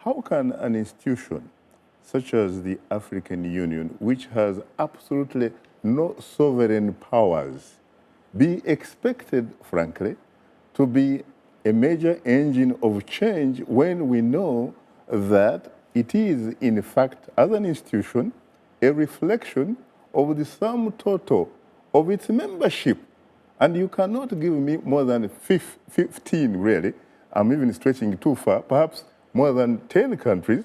how can an institution such as the African Union, which has absolutely no sovereign powers, be expected, frankly, to be a major engine of change when we know that it is, in fact, as an institution, a reflection of the sum total of its membership? And you cannot give me more than 15, really. I'm even stretching too far, perhaps more than 10 countries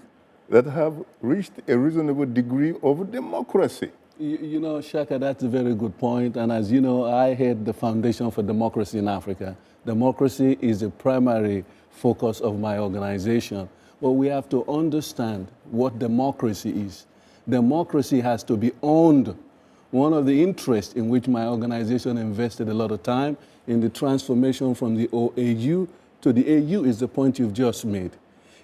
that have reached a reasonable degree of democracy. You know, Shaka, that's a very good point. And as you know, I head the Foundation for Democracy in Africa. Democracy is the primary focus of my organization. But we have to understand what democracy is. Democracy has to be owned. One of the interests in which my organization invested a lot of time in the transformation from the OAU to the AU is the point you've just made.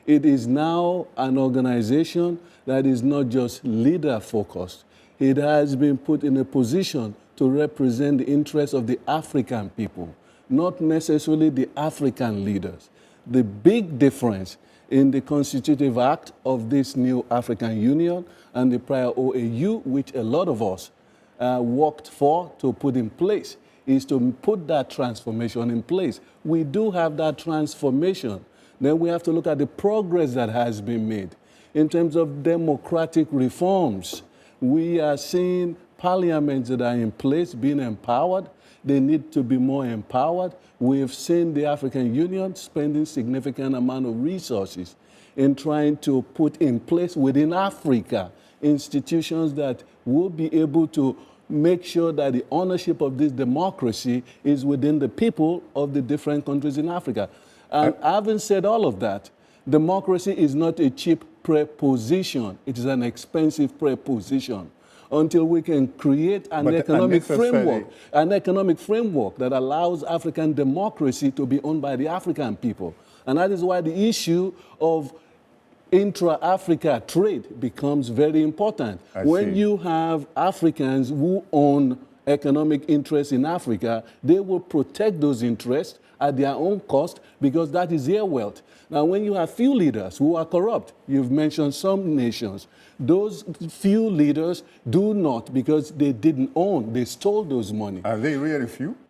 It is now an organization that is not just leader-focused. It has been put in a position to represent the interests of the African people, not necessarily the African leaders. The big difference in the constitutive act of this new African Union and the prior OAU, which a lot of us worked for to put in place, is to put that transformation in place. We do have that transformation. Then we have to look at the progress that has been made. In terms of democratic reforms, we are seeing parliaments that are in place being empowered. They need to be more empowered. We've seen the African Union spending significant amount of resources in trying to put in place within Africa institutions that will be able to make sure that the ownership of this democracy is within the people of the different countries in Africa. And having said all of that, democracy is not a cheap preposition. It is an expensive preposition. Until we can create an economic framework that allows African democracy to be owned by the African people. And that is why the issue of intra-Africa trade becomes very important. When you have Africans who own economic interests in Africa, they will protect those interests at their own cost because that is their wealth. Now, when you have few leaders who are corrupt, you've mentioned some nations, those few leaders do not because they didn't own, they stole those money. Are they really few?